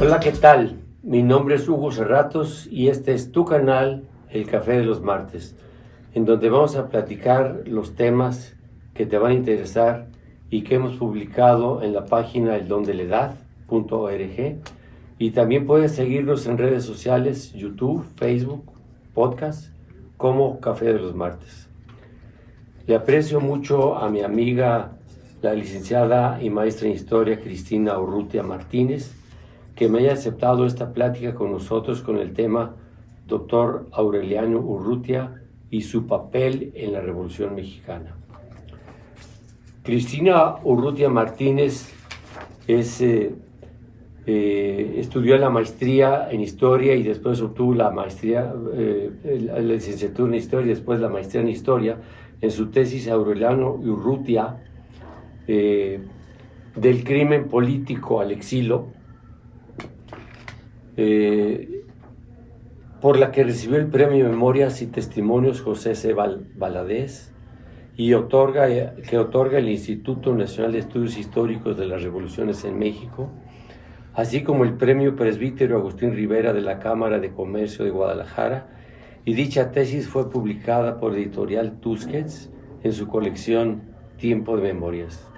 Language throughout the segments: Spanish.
Hola, ¿qué tal? Mi nombre es Hugo Serratos y este es tu canal, El Café de los Martes, en donde vamos a platicar los temas que te van a interesar y que hemos publicado en la página eldondeledad.org, y también puedes seguirnos en redes sociales, YouTube, Facebook, podcast, como Café de los Martes. Le aprecio mucho a mi amiga, la licenciada y maestra en Historia, Cristina Urrutia Martínez, que me haya aceptado esta plática con nosotros con el tema Dr. Aureliano Urrutia y su papel en la Revolución Mexicana. Cristina Urrutia Martínez estudió la maestría en Historia y después obtuvo la maestría, la licenciatura en Historia y después la maestría en Historia en su tesis Aureliano Urrutia, del crimen político al exilio, por la que recibió el Premio Memorias y Testimonios José C. Valadez, y que otorga el Instituto Nacional de Estudios Históricos de las Revoluciones en México, así como el Premio Presbítero Agustín Rivera de la Cámara de Comercio de Guadalajara, y dicha tesis fue publicada por Editorial Tusquets en su colección Tiempo de Memorias.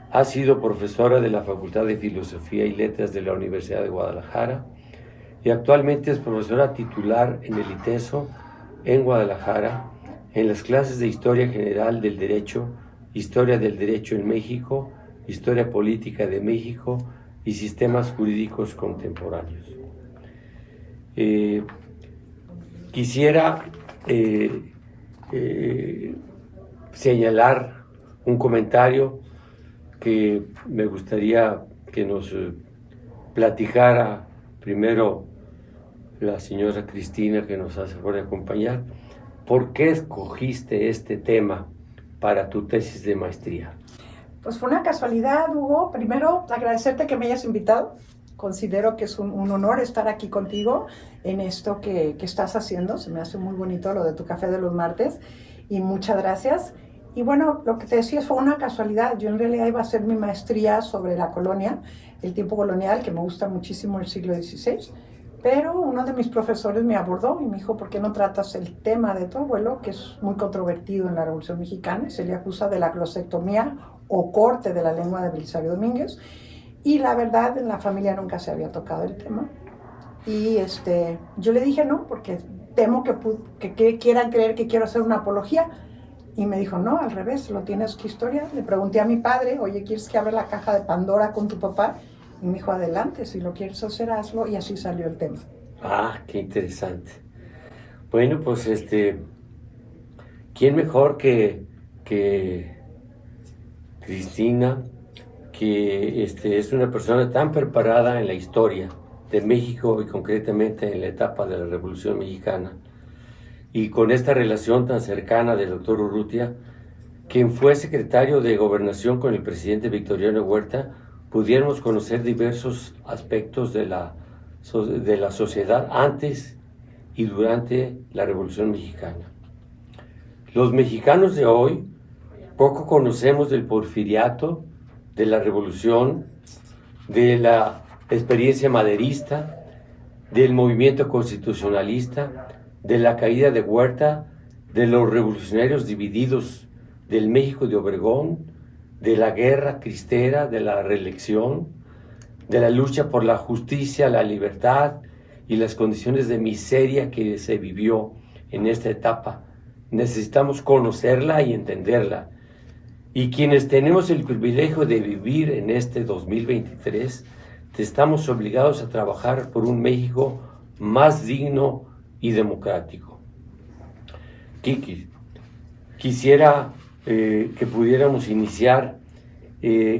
Ha sido profesora de la Facultad de Filosofía y Letras de la Universidad de Guadalajara y actualmente es profesora titular en el ITESO en Guadalajara, en las clases de Historia General del Derecho, Historia del Derecho en México, Historia Política de México y Sistemas Jurídicos Contemporáneos. Quisiera señalar un comentario que me gustaría que nos platicara primero la señora Cristina, que nos hace por acompañar. ¿Por qué escogiste este tema para tu tesis de maestría? Pues fue una casualidad, Hugo. Primero, agradecerte que me hayas invitado. Considero que es un honor estar aquí contigo en esto que estás haciendo. Se me hace muy bonito lo de tu Café de los Martes y muchas gracias. Y bueno, lo que te decía fue una casualidad. Yo en realidad iba a hacer mi maestría sobre la colonia, el tiempo colonial, que me gusta muchísimo el siglo XVI. Pero uno de mis profesores me abordó y me dijo, ¿por qué no tratas el tema de tu abuelo, que es muy controvertido en la Revolución Mexicana? Se le acusa de la glosectomía o corte de la lengua de Belisario Domínguez. Y la verdad, en la familia nunca se había tocado el tema. Y yo le dije no, porque temo que quieran creer que quiero hacer una apología. Y me dijo, no, al revés, lo tienes que historiar. Le pregunté a mi padre, oye, ¿quieres que abra la caja de Pandora con tu papá? Y me dijo, adelante, si lo quieres hacer, hazlo. Y así salió el tema. Ah, qué interesante. Bueno, pues ¿quién mejor que Cristina, que es una persona tan preparada en la historia de México y concretamente en la etapa de la Revolución Mexicana, y con esta relación tan cercana del doctor Urrutia, quien fue secretario de Gobernación con el presidente Victoriano Huerta, pudiéramos conocer diversos aspectos de la sociedad antes y durante la Revolución Mexicana. Los mexicanos de hoy poco conocemos del porfiriato, de la Revolución, de la experiencia maderista, del movimiento constitucionalista, de la caída de Huerta, de los revolucionarios divididos, del México de Obregón, de la guerra cristera, de la reelección, de la lucha por la justicia, la libertad y las condiciones de miseria que se vivió en esta etapa. Necesitamos conocerla y entenderla. Y quienes tenemos el privilegio de vivir en este 2023, estamos obligados a trabajar por un México más digno y democrático. Kiki, quisiera que pudiéramos iniciar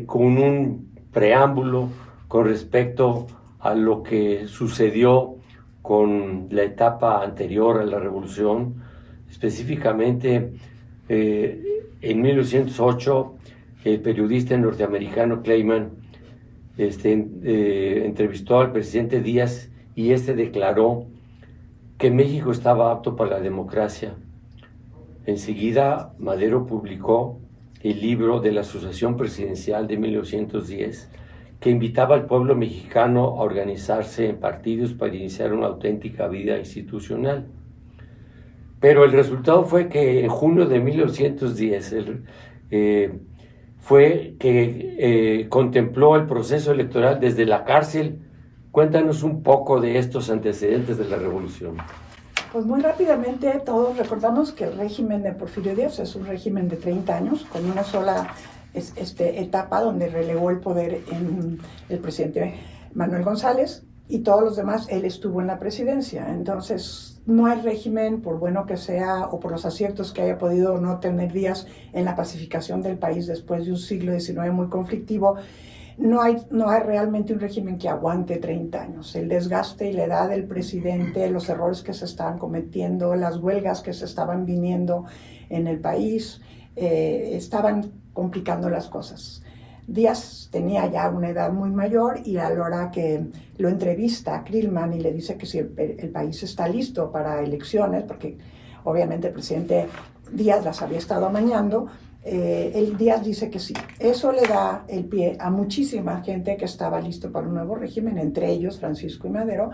con un preámbulo con respecto a lo que sucedió con la etapa anterior a la Revolución, específicamente en 1908, el periodista norteamericano Clayman entrevistó al presidente Díaz y declaró que México estaba apto para la democracia. Enseguida, Madero publicó el libro de la Asociación Presidencial de 1910, que invitaba al pueblo mexicano a organizarse en partidos para iniciar una auténtica vida institucional. Pero el resultado fue que en junio de 1910 fue que contempló el proceso electoral desde la cárcel. Cuéntanos un poco de estos antecedentes de la revolución. Pues muy rápidamente todos recordamos que el régimen de Porfirio Díaz es un régimen de 30 años con una sola etapa donde relegó el poder en el presidente Manuel González y todos los demás él estuvo en la presidencia. Entonces no hay régimen, por bueno que sea o por los aciertos que haya podido no tener Díaz en la pacificación del país después de un siglo XIX muy conflictivo. No hay realmente un régimen que aguante 30 años. El desgaste y la edad del presidente, los errores que se estaban cometiendo, las huelgas que se estaban viniendo en el país, estaban complicando las cosas. Díaz tenía ya una edad muy mayor y a la hora que lo entrevista a Krillman y le dice que si el país está listo para elecciones, porque obviamente el presidente Díaz las había estado amañando, el Díaz dice que sí. Eso le da el pie a muchísima gente que estaba listo para un nuevo régimen, entre ellos Francisco y Madero,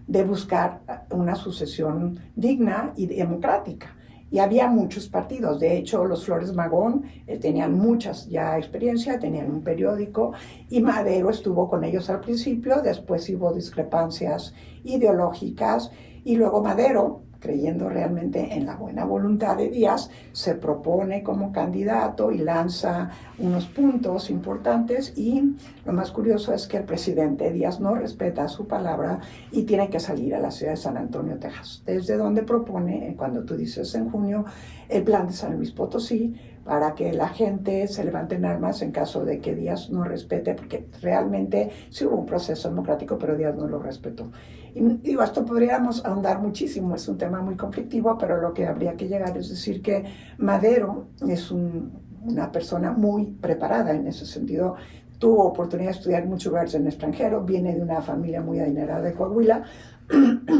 de buscar una sucesión digna y democrática. Y había muchos partidos. De hecho, los Flores Magón tenían muchas ya experiencia, tenían un periódico y Madero estuvo con ellos al principio, después hubo discrepancias ideológicas y luego Madero, creyendo realmente en la buena voluntad de Díaz, se propone como candidato y lanza unos puntos importantes y lo más curioso es que el presidente Díaz no respeta su palabra y tiene que salir a la ciudad de San Antonio, Texas, desde donde propone, cuando tú dices en junio, el plan de San Luis Potosí para que la gente se levante en armas en caso de que Díaz no respete, porque realmente sí hubo un proceso democrático, pero Díaz no lo respetó. Y digo, esto podríamos ahondar muchísimo, es un tema muy conflictivo, pero lo que habría que llegar es decir que Madero es una persona muy preparada en ese sentido. Tuvo oportunidad de estudiar muchos lugares en el extranjero, viene de una familia muy adinerada de Coahuila,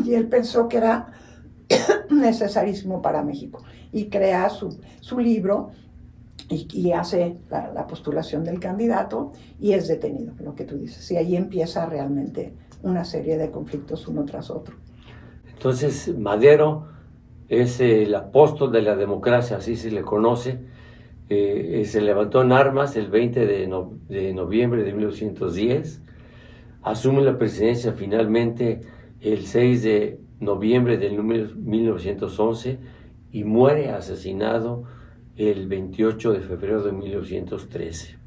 y él pensó que era necesarísimo para México, y crea su libro, y hace la postulación del candidato, y es detenido, lo que tú dices, y ahí empieza realmente una serie de conflictos uno tras otro. Entonces, Madero es el apóstol de la democracia, así se le conoce. Se levantó en armas el 20 de noviembre de 1910, asume la presidencia finalmente el 6 de noviembre de 1911 y muere asesinado el 28 de febrero de 1913.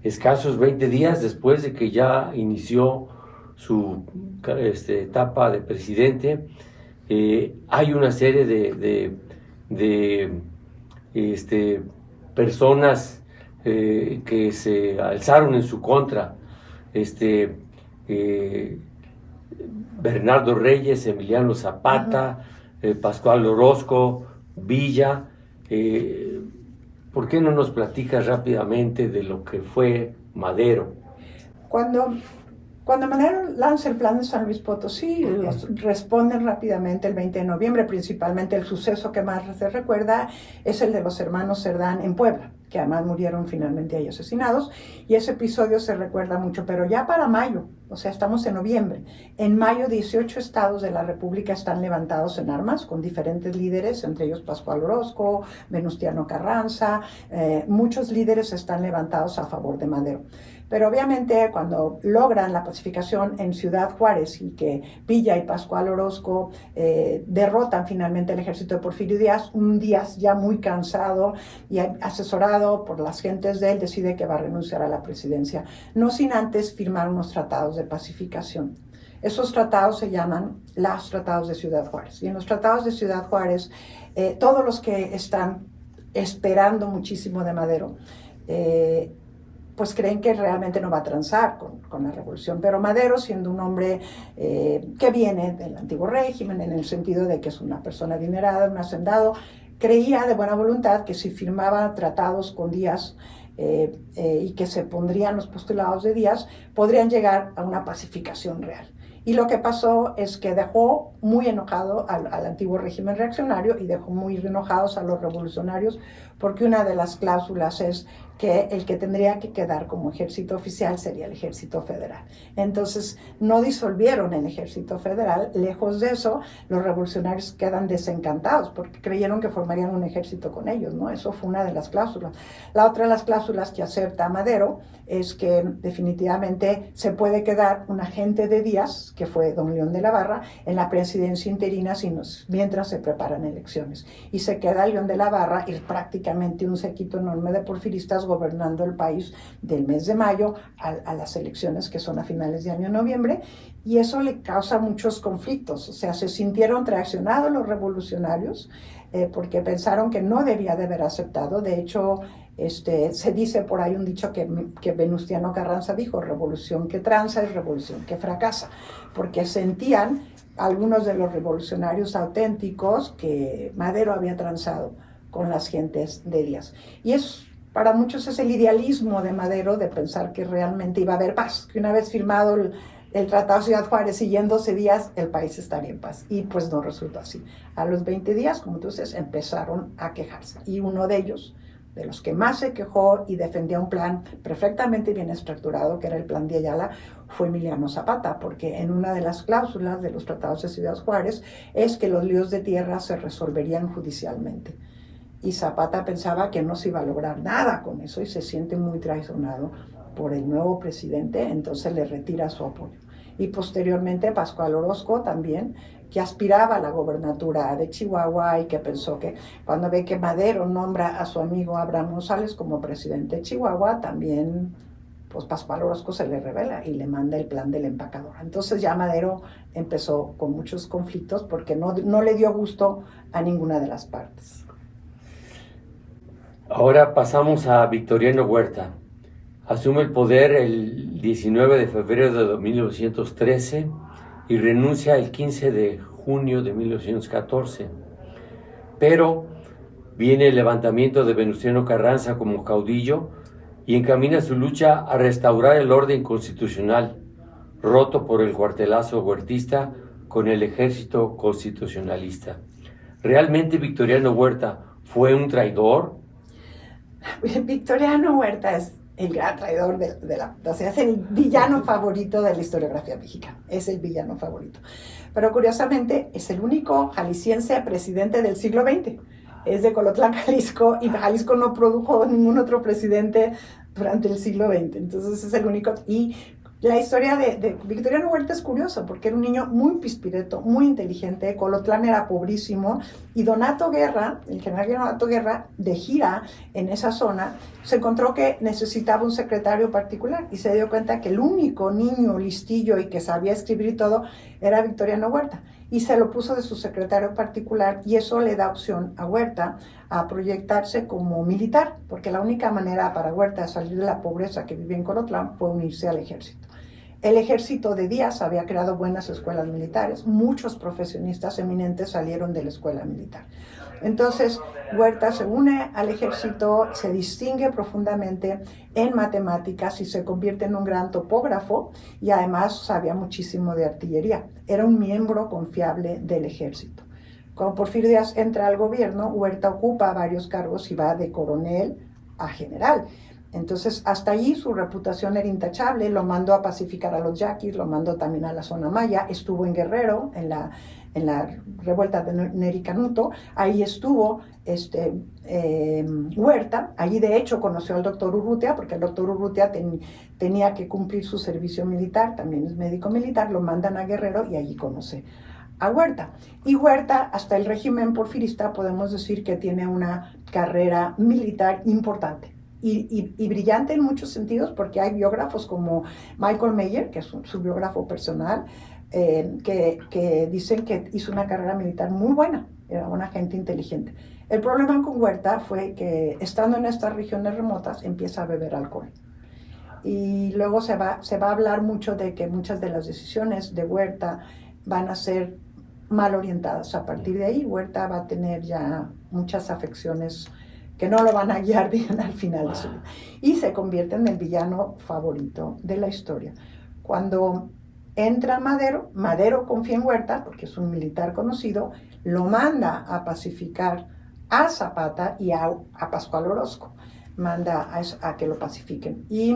Escasos 20 días después de que ya inició su etapa de presidente, hay una serie de personas que se alzaron en su contra. Bernardo Reyes, Emiliano Zapata, Pascual Orozco, Villa. ¿Por qué no nos platicas rápidamente de lo que fue Madero? Cuando Madero lanza el plan de San Luis Potosí, responden rápidamente el 20 de noviembre, principalmente el suceso que más se recuerda es el de los hermanos Cerdán en Puebla, que además murieron finalmente ahí asesinados, y ese episodio se recuerda mucho, pero ya para mayo, o sea, estamos en noviembre, en mayo 18 estados de la República están levantados en armas con diferentes líderes, entre ellos Pascual Orozco, Venustiano Carranza, muchos líderes están levantados a favor de Madero. Pero obviamente cuando logran la pacificación en Ciudad Juárez y que Villa y Pascual Orozco derrotan finalmente el ejército de Porfirio Díaz, un Díaz ya muy cansado y asesorado por las gentes de él, decide que va a renunciar a la presidencia, no sin antes firmar unos tratados de pacificación. Esos tratados se llaman los Tratados de Ciudad Juárez. Y en los Tratados de Ciudad Juárez, todos los que están esperando muchísimo de Madero, pues creen que realmente no va a transar con la revolución. Pero Madero, siendo un hombre que viene del antiguo régimen, en el sentido de que es una persona adinerada, un hacendado, creía de buena voluntad que si firmaba tratados con Díaz y que se pondrían los postulados de Díaz, podrían llegar a una pacificación real. Y lo que pasó es que dejó muy enojado al antiguo régimen reaccionario y dejó muy enojados a los revolucionarios, porque una de las cláusulas es que el que tendría que quedar como ejército oficial sería el ejército federal. Entonces, no disolvieron el ejército federal. Lejos de eso, los revolucionarios quedan desencantados porque creyeron que formarían un ejército con ellos, ¿no? Eso fue una de las cláusulas. La otra de las cláusulas que acepta Madero es que definitivamente se puede quedar un agente de Díaz, que fue don León de la Barra, en la presidencia interina mientras se preparan elecciones. Y se queda León de la Barra y prácticamente un séquito enorme de porfiristas gobernando el país del mes de mayo a las elecciones que son a finales de año noviembre, y eso le causa muchos conflictos. O sea, se sintieron traicionados los revolucionarios porque pensaron que no debía de haber aceptado. De hecho, se dice por ahí un dicho que Venustiano Carranza dijo: revolución que tranza es revolución que fracasa, porque sentían algunos de los revolucionarios auténticos que Madero había transado con las gentes de Díaz. Y para muchos es el idealismo de Madero de pensar que realmente iba a haber paz, que una vez firmado el Tratado de Ciudad Juárez y en 12 días el país estaría en paz. Y pues no resultó así. A los 20 días, como tú dices, empezaron a quejarse. Y uno de ellos, de los que más se quejó y defendía un plan perfectamente bien estructurado, que era el Plan de Ayala, fue Emiliano Zapata, porque en una de las cláusulas de los tratados de Ciudad Juárez es que los líos de tierra se resolverían judicialmente. Y Zapata pensaba que no se iba a lograr nada con eso y se siente muy traicionado por el nuevo presidente, entonces le retira su apoyo. Y posteriormente Pascual Orozco también, que aspiraba a la gobernatura de Chihuahua y que pensó que cuando ve que Madero nombra a su amigo Abraham González como presidente de Chihuahua, también pues Pascual Orozco se le revela y le manda el plan del empacador. Entonces ya Madero empezó con muchos conflictos porque no le dio gusto a ninguna de las partes. Ahora pasamos a Victoriano Huerta. Asume el poder el 19 de febrero de 1913 y renuncia el 15 de junio de 1914. Pero viene el levantamiento de Venustiano Carranza como caudillo y encamina su lucha a restaurar el orden constitucional, roto por el cuartelazo huertista con el ejército constitucionalista. ¿Realmente Victoriano Huerta fue un traidor? Victoriano Huerta es el gran traidor o sea, es el villano favorito de la historiografía mexicana, es el villano favorito. Pero curiosamente es el único jalisciense presidente del siglo XX, es de Colotlán, Jalisco, y Jalisco no produjo ningún otro presidente durante el siglo XX, entonces es el único. Y la historia de Victoriano Huerta es curiosa porque era un niño muy pispireto, muy inteligente. Colotlán era pobrísimo y Donato Guerra, el general Donato Guerra, de gira en esa zona, se encontró que necesitaba un secretario particular y se dio cuenta que el único niño listillo y que sabía escribir y todo era Victoriano Huerta. Y se lo puso de su secretario particular y eso le da opción a Huerta a proyectarse como militar, porque la única manera para Huerta de salir de la pobreza que vivía en Colotlán fue unirse al ejército. El ejército de Díaz había creado buenas escuelas militares, muchos profesionistas eminentes salieron de la escuela militar. Entonces, Huerta se une al ejército, se distingue profundamente en matemáticas y se convierte en un gran topógrafo y además sabía muchísimo de artillería. Era un miembro confiable del ejército. Cuando Porfirio Díaz entra al gobierno, Huerta ocupa varios cargos y va de coronel a general. Entonces, hasta allí su reputación era intachable, lo mandó a pacificar a los yaquis, lo mandó también a la zona maya, estuvo en Guerrero, en la revuelta de Neri Canuto, ahí estuvo Huerta, allí de hecho conoció al doctor Urrutia, porque el doctor Urrutia tenía que cumplir su servicio militar, también es médico militar, lo mandan a Guerrero y allí conoce a Huerta. Y Huerta, hasta el régimen porfirista, podemos decir que tiene una carrera militar importante. Y brillante en muchos sentidos, porque hay biógrafos como Michael Meyer, que es su biógrafo personal, que dicen que hizo una carrera militar muy buena, era una gente inteligente. El problema con Huerta fue que estando en estas regiones remotas empieza a beber alcohol. Y luego se va a hablar mucho de que muchas de las decisiones de Huerta van a ser mal orientadas. A partir de ahí, Huerta va a tener ya muchas afecciones que no lo van a guiar bien al final de su vida. Y se convierte en el villano favorito de la historia. Cuando entra Madero confía en Huerta, porque es un militar conocido, lo manda a pacificar a Zapata y a Pascual Orozco. manda a que lo pacifiquen. Y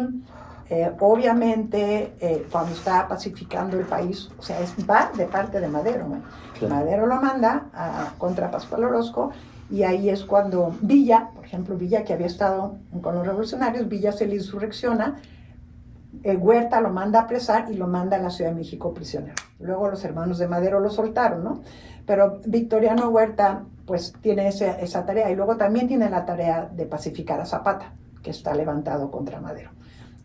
obviamente cuando está pacificando el país, o sea, va de parte de Madero, ¿no? Claro. Madero lo manda contra Pascual Orozco, y ahí es cuando Villa, por ejemplo, Villa, que había estado con los revolucionarios, Villa se le insurrecciona, Huerta lo manda a apresar y lo manda a la Ciudad de México prisionero. Luego los hermanos de Madero lo soltaron, ¿no? Pero Victoriano Huerta pues tiene esa tarea, y luego también tiene la tarea de pacificar a Zapata, que está levantado contra Madero.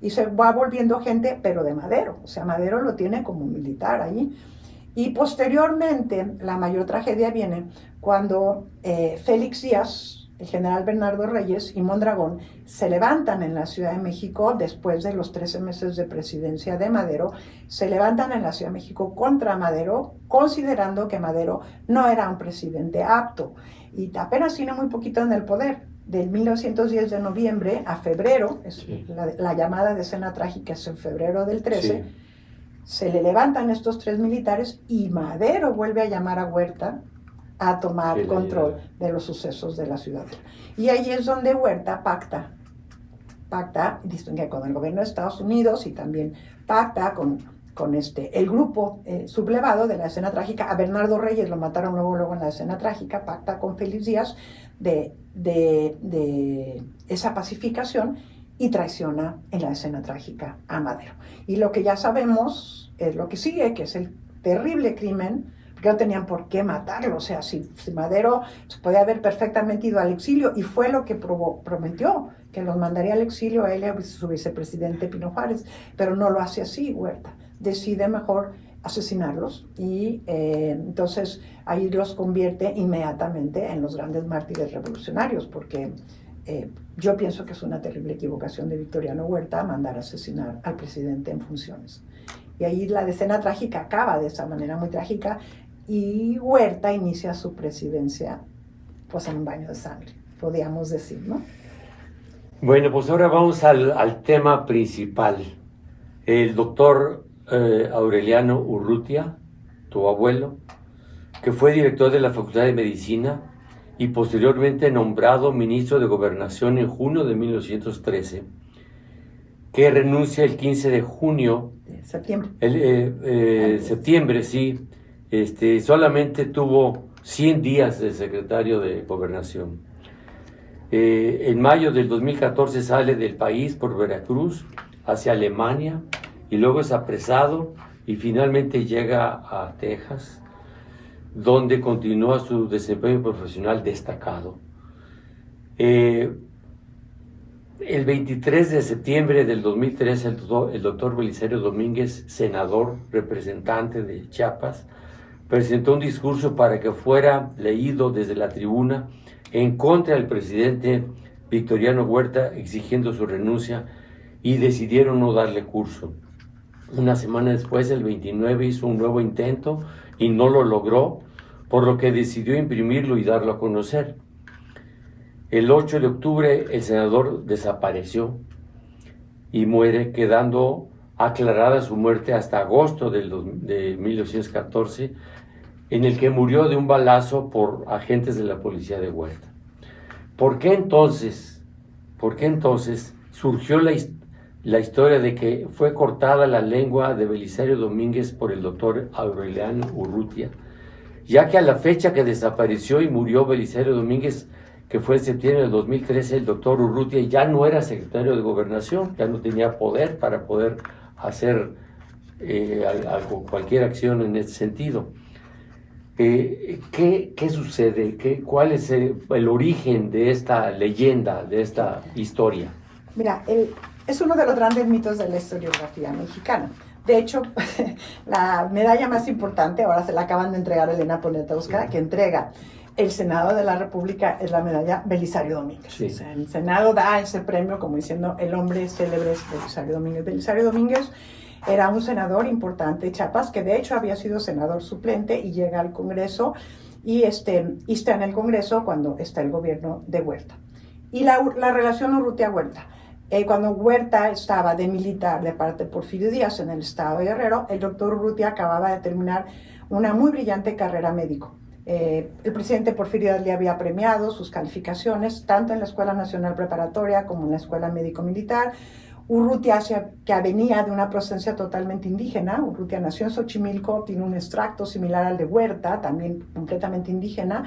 Y se va volviendo gente, pero de Madero, o sea, Madero lo tiene como militar ahí. Y posteriormente, la mayor tragedia viene cuando Félix Díaz, el general Bernardo Reyes y Mondragón se levantan en la Ciudad de México después de los 13 meses de presidencia de Madero, se levantan en la Ciudad de México contra Madero, considerando que Madero no era un presidente apto, y apenas tiene muy poquito en el poder. Del 1910 de noviembre a febrero, sí. la llamada decena trágica es en febrero del 13, sí. Se le levantan estos 3 militares y Madero vuelve a llamar a Huerta a tomar control de los sucesos de la ciudadela. Y ahí es donde Huerta pacta distingue con el gobierno de Estados Unidos, y también pacta con el grupo sublevado de la escena trágica. A Bernardo Reyes lo mataron luego en la escena trágica, pacta con Félix Díaz de esa pacificación, y traiciona en la escena trágica a Madero. Y lo que ya sabemos es lo que sigue, que es el terrible crimen, porque no tenían por qué matarlo. O sea, si Madero se podía haber perfectamente ido al exilio, y fue lo que prometió, que los mandaría al exilio a él y a su vicepresidente Pino Juárez, pero no lo hace así. Huerta decide mejor asesinarlos, y entonces ahí los convierte inmediatamente en los grandes mártires revolucionarios, porque yo pienso que es una terrible equivocación de Victoriano Huerta mandar a asesinar al presidente en funciones. Y ahí la decena trágica acaba de esa manera muy trágica, y Huerta inicia su presidencia pues en un baño de sangre, podríamos decir, ¿no? Bueno, pues ahora vamos al tema principal. El doctor Aureliano Urrutia, tu abuelo, que fue director de la Facultad de Medicina y posteriormente nombrado ministro de Gobernación en junio de 1913, que renuncia el 15 de junio. Septiembre. Septiembre, sí. Solamente tuvo 100 días de secretario de Gobernación. En mayo del 2014 sale del país por Veracruz hacia Alemania, y luego es apresado y finalmente llega a Texas, donde continúa su desempeño profesional destacado. El 23 de septiembre del 2013, el doctor Belisario Domínguez, senador representante de Chiapas, presentó un discurso para que fuera leído desde la tribuna en contra del presidente Victoriano Huerta, exigiendo su renuncia, y decidieron no darle curso. Una semana después, el 29, hizo un nuevo intento y no lo logró, por lo que decidió imprimirlo y darlo a conocer. El 8 de octubre el senador desapareció y muere, quedando aclarada su muerte hasta agosto de 1914, en el que murió de un balazo por agentes de la policía de Huerta. ¿Por qué entonces surgió la historia de que fue cortada la lengua de Belisario Domínguez por el doctor Aureliano Urrutia? Ya que a la fecha que desapareció y murió Belisario Domínguez, que fue en septiembre del 2013, el doctor Urrutia ya no era secretario de Gobernación, ya no tenía poder para poder hacer cualquier acción en ese sentido. ¿Qué sucede? ¿Cuál es el origen de esta leyenda, de esta historia? Mira, es uno de los grandes mitos de la historiografía mexicana. De hecho, la medalla más importante, ahora se la acaban de entregar a Elena Poniatowska, que entrega el Senado de la República, es la medalla Belisario Domínguez. Sí. O sea, el Senado da ese premio como diciendo el hombre célebre es Belisario Domínguez. Belisario Domínguez era un senador importante de Chiapas, que de hecho había sido senador suplente, y llega al Congreso, y está en el Congreso cuando está el gobierno de Huerta. Y la relación Urrutia-Huerta. Cuando Huerta estaba de militar de parte de Porfirio Díaz en el estado de Guerrero, el doctor Urrutia acababa de terminar una muy brillante carrera médico. El presidente Porfirio Díaz le había premiado sus calificaciones, tanto en la Escuela Nacional Preparatoria como en la Escuela Médico-Militar. Urrutia, que venía de una procedencia totalmente indígena, Urrutia nació en Xochimilco, tiene un extracto similar al de Huerta, también completamente indígena,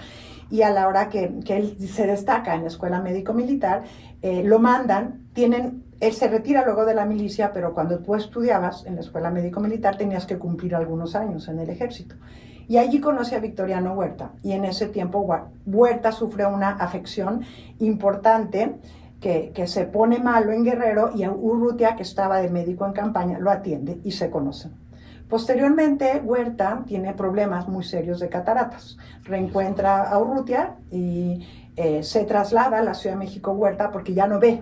y a la hora que él se destaca en la Escuela Médico-Militar, lo mandan, él se retira luego de la milicia, pero cuando tú estudiabas en la Escuela Médico-Militar tenías que cumplir algunos años en el ejército. Y allí conoce a Victoriano Huerta, y en ese tiempo Huerta sufre una afección importante, que se pone malo en Guerrero, y a Urrutia, que estaba de médico en campaña, lo atiende y se conocen. Posteriormente, Huerta tiene problemas muy serios de cataratas. Reencuentra a Urrutia y se traslada a la Ciudad de México Huerta porque ya no ve,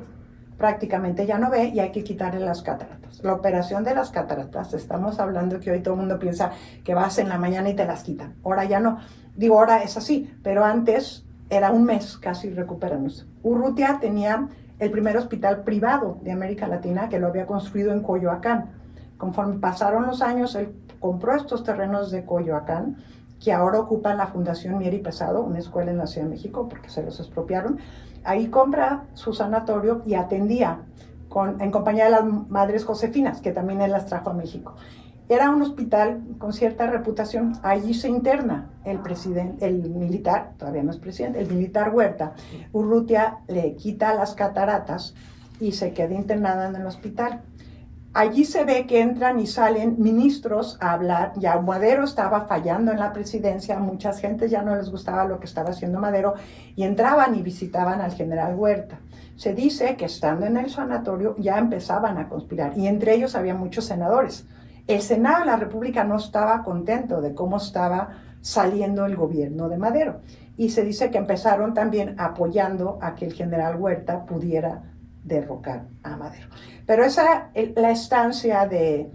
prácticamente ya no ve, y hay que quitarle las cataratas. La operación de las cataratas, estamos hablando que hoy todo el mundo piensa que vas en la mañana y te las quitan. Ahora ya no, digo, ahora es así, pero antes era un mes casi recuperándose. Urrutia tenía el primer hospital privado de América Latina, que lo había construido en Coyoacán. Conforme pasaron los años, él compró estos terrenos de Coyoacán, que ahora ocupan la Fundación Mier y Pesado, una escuela en la Ciudad de México, porque se los expropiaron. Ahí compra su sanatorio y atendía en compañía de las Madres Josefinas, que también él las trajo a México. Era un hospital con cierta reputación. Allí se interna el militar, todavía no es presidente, el militar Huerta. Urrutia le quita las cataratas y se queda internada en el hospital. Allí se ve que entran y salen ministros a hablar. Ya Madero estaba fallando en la presidencia, mucha gente ya no les gustaba lo que estaba haciendo Madero, y entraban y visitaban al general Huerta. Se dice que estando en el sanatorio ya empezaban a conspirar, y entre ellos había muchos senadores. El Senado de la República no estaba contento de cómo estaba saliendo el gobierno de Madero, y se dice que empezaron también apoyando a que el general Huerta pudiera derrocar a Madero. Pero la estancia de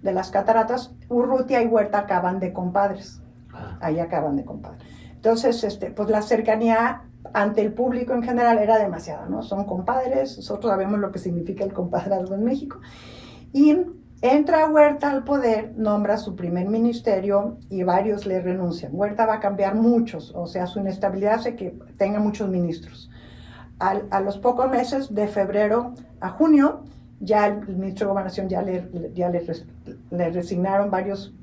las cataratas, Urrutia y Huerta acaban de compadres. Ahí acaban de compadres. Entonces, pues la cercanía ante el público en general era demasiada, ¿no? Son compadres, nosotros sabemos lo que significa el compadrazgo en México. Y entra Huerta al poder, nombra su primer ministerio y varios le renuncian. Huerta va a cambiar muchos, o sea, su inestabilidad hace que tenga muchos ministros. A los pocos meses, de febrero a junio, ya el ministro de Gobernación ya le resignaron varios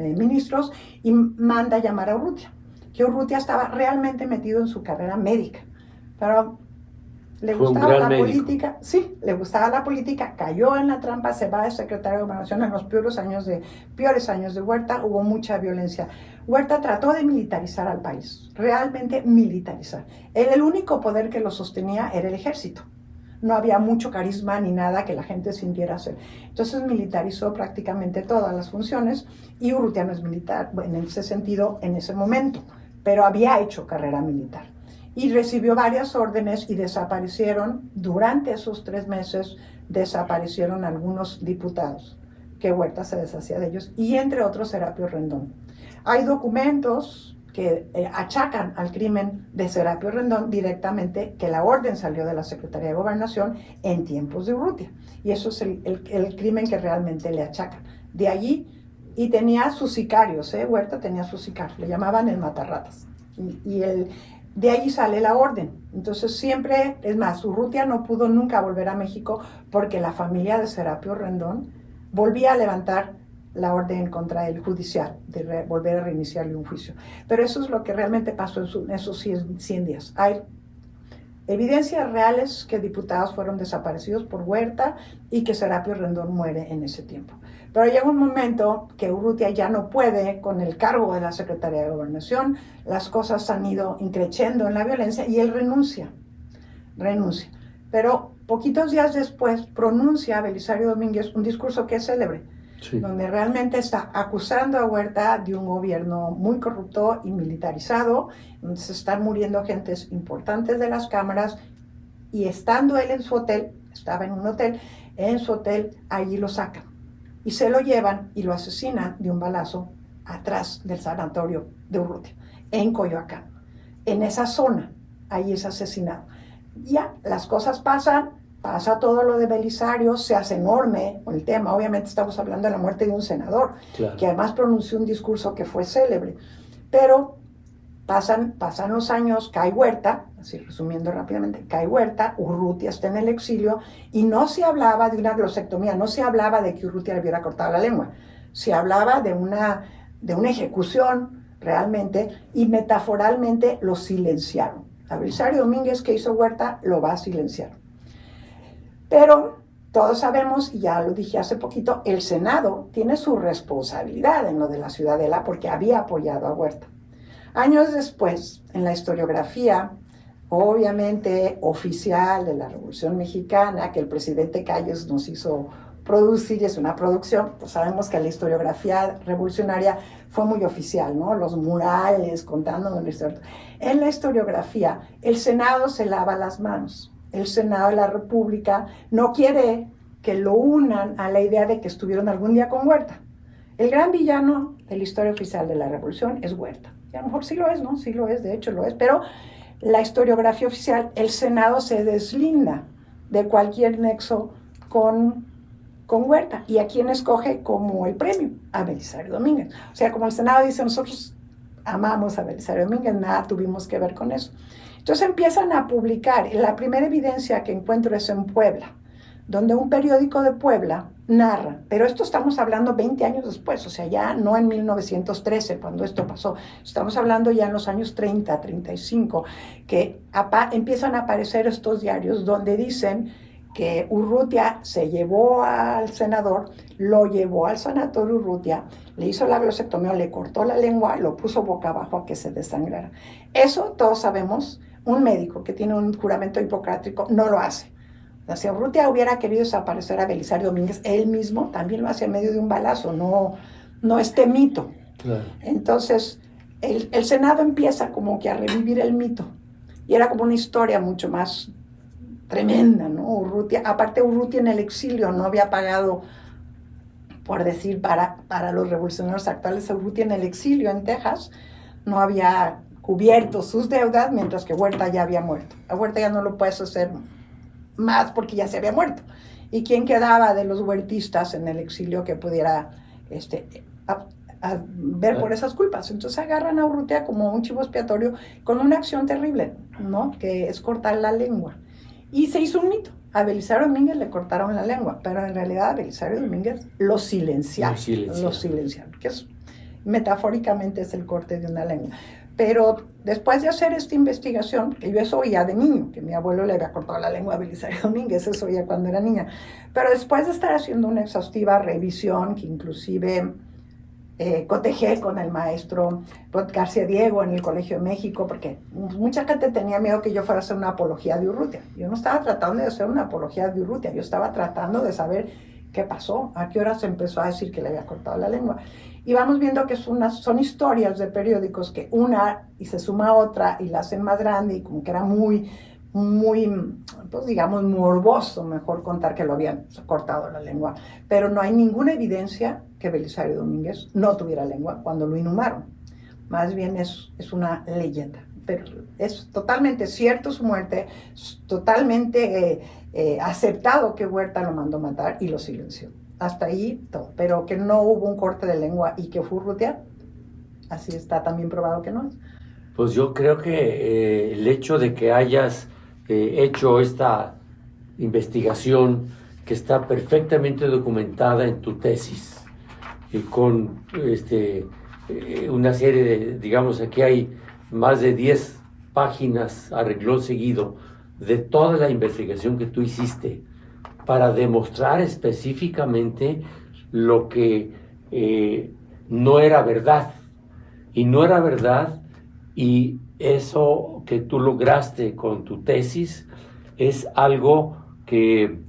ministros, y manda a llamar a Urrutia, que Urrutia estaba realmente metido en su carrera médica, pero le gustaba la política, sí, le gustaba la política, cayó en la trampa, se va de secretario de Gobernación en los peores años de Huerta. Hubo mucha violencia. Huerta trató de militarizar al país, realmente militarizar. El único poder que lo sostenía era el ejército. No había mucho carisma ni nada que la gente sintiera hacer. Entonces militarizó prácticamente todas las funciones, y Urrutia no es militar, en ese sentido, en ese momento, pero había hecho carrera militar. Y recibió varias órdenes y desaparecieron, durante esos 3 meses, desaparecieron algunos diputados, que Huerta se deshacía de ellos, y entre otros Serapio Rendón. Hay documentos que achacan al crimen de Serapio Rendón directamente que la orden salió de la Secretaría de Gobernación en tiempos de Urrutia. Y eso es el crimen que realmente le achacan. De allí, y tenía sus sicarios, Huerta tenía sus sicarios, le llamaban el matarratas. De ahí sale la orden. Entonces siempre, es más, Urrutia no pudo nunca volver a México porque la familia de Serapio Rendón volvía a levantar la orden contra el judicial, de volver a reiniciarle un juicio. Pero eso es lo que realmente pasó en esos 100 días. Hay evidencias reales que diputados fueron desaparecidos por Huerta y que Serapio Rendón muere en ese tiempo. Pero llega un momento que Urrutia ya no puede con el cargo de la Secretaría de Gobernación, las cosas han ido increciendo en la violencia y él renuncia. Pero poquitos días después pronuncia Belisario Domínguez un discurso que es célebre, sí, donde realmente está acusando a Huerta de un gobierno muy corrupto y militarizado, donde se están muriendo gentes importantes de las cámaras, y estando él en su hotel, estaba en un hotel, en su hotel, allí lo sacan y se lo llevan y lo asesinan de un balazo atrás del sanatorio de Urrutia, en Coyoacán. En esa zona, ahí es asesinado. Ya, las cosas pasan, pasa todo lo de Belisario, se hace enorme el tema. Obviamente estamos hablando de la muerte de un senador, claro, que además pronunció un discurso que fue célebre. Pero Pasan los años, cae Huerta, así resumiendo rápidamente, cae Huerta, Urrutia está en el exilio y no se hablaba de una glosectomía, no se hablaba de que Urrutia le hubiera cortado la lengua, se hablaba de una ejecución realmente y metaforalmente lo silenciaron. A Belisario Domínguez, que hizo Huerta, lo va a silenciar. Pero todos sabemos, y ya lo dije hace poquito, el Senado tiene su responsabilidad en lo de la Ciudadela porque había apoyado a Huerta. Años después, en la historiografía, obviamente oficial de la Revolución Mexicana, que el presidente Calles nos hizo producir, y es una producción, pues sabemos que la historiografía revolucionaria fue muy oficial, ¿no? Los murales contándonos la historia. En la historiografía, el Senado se lava las manos. El Senado de la República no quiere que lo unan a la idea de que estuvieron algún día con Huerta. El gran villano de la historia oficial de la Revolución es Huerta. Y a lo mejor sí lo es, ¿no? Sí lo es, de hecho lo es, pero la historiografía oficial, el Senado se deslinda de cualquier nexo con Huerta. ¿Y a quién escoge como el premio? A Belisario Domínguez. O sea, como el Senado dice, nosotros amamos a Belisario Domínguez, nada tuvimos que ver con eso. Entonces empiezan a publicar, la primera evidencia que encuentro es en Puebla, donde un periódico de Puebla narra, pero esto estamos hablando 20 años después, o sea, ya no en 1913 cuando esto pasó, estamos hablando ya en los años 30, 35, que empiezan a aparecer estos diarios donde dicen que Urrutia se llevó al senador, lo llevó al sanatorio Urrutia, le hizo la glosectomía, le cortó la lengua, lo puso boca abajo a que se desangrara. Eso todos sabemos, un médico que tiene un juramento hipocrático no lo hace. Si Urrutia hubiera querido desaparecer a Belisario Domínguez, él mismo también lo hace en medio de un balazo, no este mito. Claro. Entonces, el Senado empieza como que a revivir el mito. Y era como una historia mucho más tremenda, ¿no? Urrutia en el exilio no había pagado, por decir, para los revolucionarios actuales, Urrutia en el exilio en Texas no había cubierto sus deudas, mientras que Huerta ya había muerto. A Huerta ya no lo puedes hacer más porque ya se había muerto. ¿Y quién quedaba de los huertistas en el exilio que pudiera ver por esas culpas? Entonces agarran a Urrutia como un chivo expiatorio con una acción terrible, ¿no? Que es cortar la lengua. Y se hizo un mito. A Belisario Domínguez le cortaron la lengua, pero en realidad a Belisario Domínguez lo silenciaron. Lo silenciaron, que es, metafóricamente es el corte de una lengua. Pero después de hacer esta investigación, que yo eso oía de niño, que mi abuelo le había cortado la lengua a Belisario Domínguez, eso oía cuando era niña, pero después de estar haciendo una exhaustiva revisión, que inclusive cotejé con el maestro García Diego en el Colegio de México, porque mucha gente tenía miedo que yo fuera a hacer una apología de Urrutia. Yo no estaba tratando de hacer una apología de Urrutia, yo estaba tratando de saber qué pasó, a qué hora se empezó a decir que le había cortado la lengua. Y vamos viendo que son historias de periódicos que una y se suma otra y la hacen más grande y como que era muy, pues digamos, morboso mejor contar que lo habían cortado la lengua. Pero no hay ninguna evidencia que Belisario Domínguez no tuviera lengua cuando lo inhumaron. Más bien es una leyenda. Pero es totalmente cierto su muerte, es totalmente aceptado que Huerta lo mandó matar y lo silenció. Hasta ahí todo, pero que no hubo un corte de lengua y que fue Urrutia, así está también probado que no es. Pues yo creo que el hecho de que hayas hecho esta investigación que está perfectamente documentada en tu tesis, con una serie de, digamos, aquí hay más de 10 páginas a renglón seguido de toda la investigación que tú hiciste para demostrar específicamente lo que no era verdad. Y no era verdad, y eso que tú lograste con tu tesis es algo que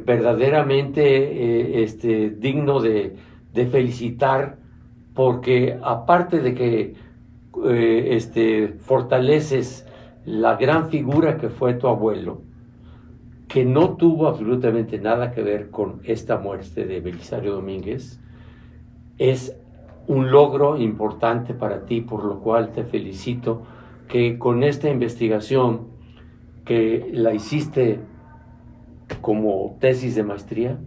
verdaderamente digno de felicitar, porque aparte de que fortaleces la gran figura que fue tu abuelo, que no tuvo absolutamente nada que ver con esta muerte de Belisario Domínguez, es un logro importante para ti, por lo cual te felicito que con esta investigación que la hiciste como tesis de maestría,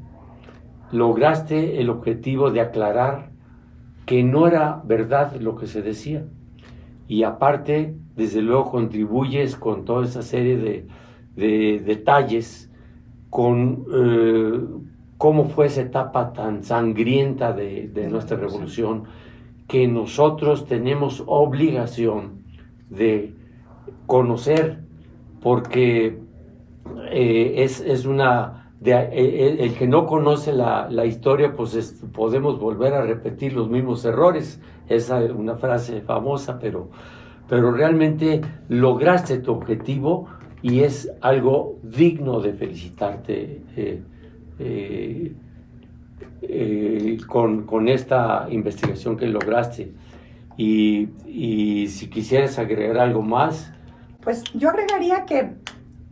lograste el objetivo de aclarar que no era verdad lo que se decía, y aparte, desde luego, contribuyes con toda esa serie de detalles, con cómo fue esa etapa tan sangrienta de nuestra revolución, que nosotros tenemos obligación de conocer, porque es una... el que no conoce la historia, pues podemos volver a repetir los mismos errores. Esa es una frase famosa, pero realmente lograste tu objetivo y es algo digno de felicitarte con esta investigación que lograste. Y si quisieras agregar algo más. Pues yo agregaría que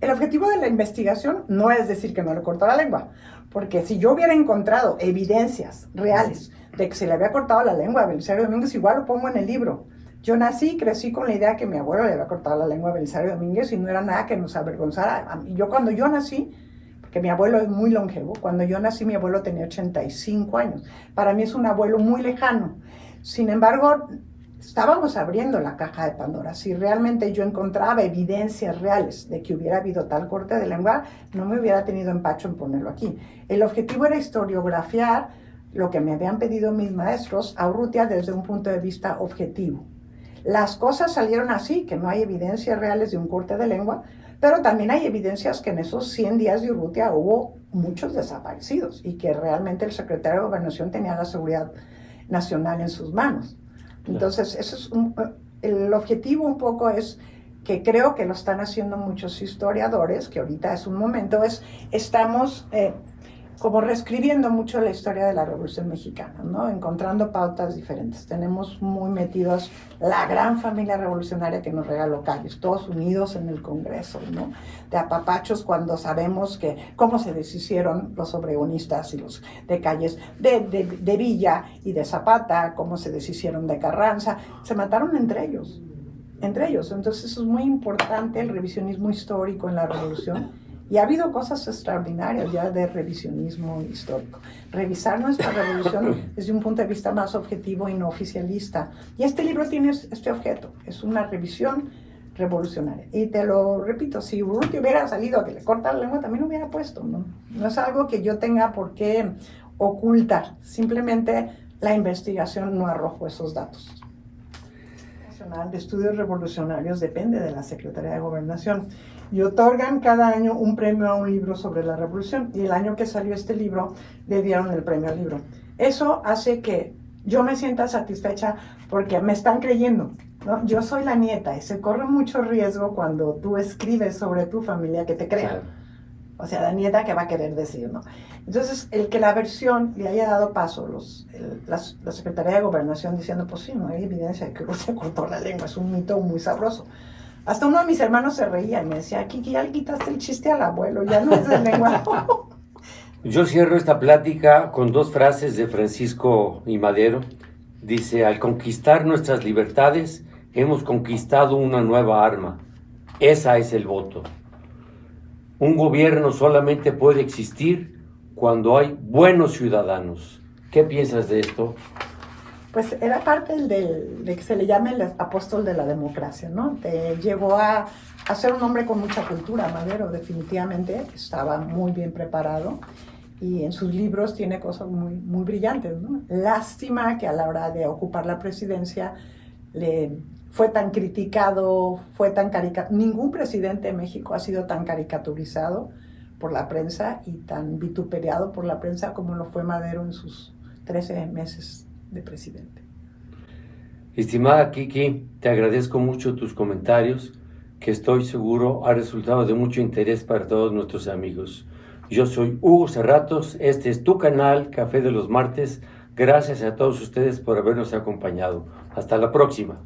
el objetivo de la investigación no es decir que no le cortó la lengua, porque si yo hubiera encontrado evidencias reales de que se le había cortado la lengua a Belisario Domínguez, igual lo pongo en el libro. Yo nací y crecí con la idea que mi abuelo le había cortado la lengua a Belisario Domínguez y no era nada que nos avergonzara. Cuando yo nací, porque mi abuelo es muy longevo, cuando yo nací mi abuelo tenía 85 años. Para mí es un abuelo muy lejano. Sin embargo, estábamos abriendo la caja de Pandora. Si realmente yo encontraba evidencias reales de que hubiera habido tal corte de lengua, no me hubiera tenido empacho en ponerlo aquí. El objetivo era historiografiar lo que me habían pedido mis maestros a Urrutia desde un punto de vista objetivo. Las cosas salieron así, que no hay evidencias reales de un corte de lengua, pero también hay evidencias que en esos 100 días de Urrutia hubo muchos desaparecidos y que realmente el secretario de Gobernación tenía la seguridad nacional en sus manos. Entonces, eso es el objetivo un poco es que creo que lo están haciendo muchos historiadores, que ahorita es un momento, estamos como reescribiendo mucho la historia de la Revolución Mexicana, ¿no? Encontrando pautas diferentes. Tenemos muy metidos la gran familia revolucionaria que nos regaló Calles, todos unidos en el Congreso, ¿no? De apapachos cuando sabemos cómo se deshicieron los obregonistas y los de Calles, de Villa y de Zapata, cómo se deshicieron de Carranza, se mataron entre ellos. Entonces eso es muy importante, el revisionismo histórico en la Revolución. Y ha habido cosas extraordinarias ya de revisionismo histórico. Revisar nuestra revolución desde un punto de vista más objetivo y no oficialista. Y este libro tiene este objeto, es una revisión revolucionaria. Y te lo repito, si Urrutia hubiera salido a que le corta la lengua, también lo hubiera puesto, ¿no? No es algo que yo tenga por qué ocultar. Simplemente la investigación no arrojó esos datos. Nacional de Estudios Revolucionarios depende de la Secretaría de Gobernación y otorgan cada año un premio a un libro sobre la revolución, y el año que salió este libro le dieron el premio al libro. Eso hace que yo me sienta satisfecha porque me están creyendo, ¿no? Yo soy la nieta y se corre mucho riesgo cuando tú escribes sobre tu familia que te crean. Claro. O sea, la nieta que va a querer decir, ¿no? Entonces, el que la versión le haya dado paso, la Secretaría de Gobernación diciendo, pues sí, no hay evidencia de que Urrutia cortó la lengua, es un mito muy sabroso. Hasta uno de mis hermanos se reía y me decía, Kiki, ya le quitaste el chiste al abuelo, ya no es de lengua. Yo cierro esta plática con dos frases de Francisco I. Madero. Dice, al conquistar nuestras libertades, hemos conquistado una nueva arma. Esa es el voto. Un gobierno solamente puede existir cuando hay buenos ciudadanos. ¿Qué piensas de esto? Pues era parte de que se le llame el apóstol de la democracia, ¿no? Llegó a ser un hombre con mucha cultura. Madero definitivamente estaba muy bien preparado y en sus libros tiene cosas muy, muy brillantes, ¿no? Lástima que a la hora de ocupar la presidencia fue tan criticado, ningún presidente de México ha sido tan caricaturizado por la prensa y tan vituperiado por la prensa como lo fue Madero en sus 13 meses de presidente. Estimada Kiki, te agradezco mucho tus comentarios, que estoy seguro ha resultado de mucho interés para todos nuestros amigos. Yo soy Hugo Serratos, este es tu canal Café de los Martes. Gracias a todos ustedes por habernos acompañado. Hasta la próxima.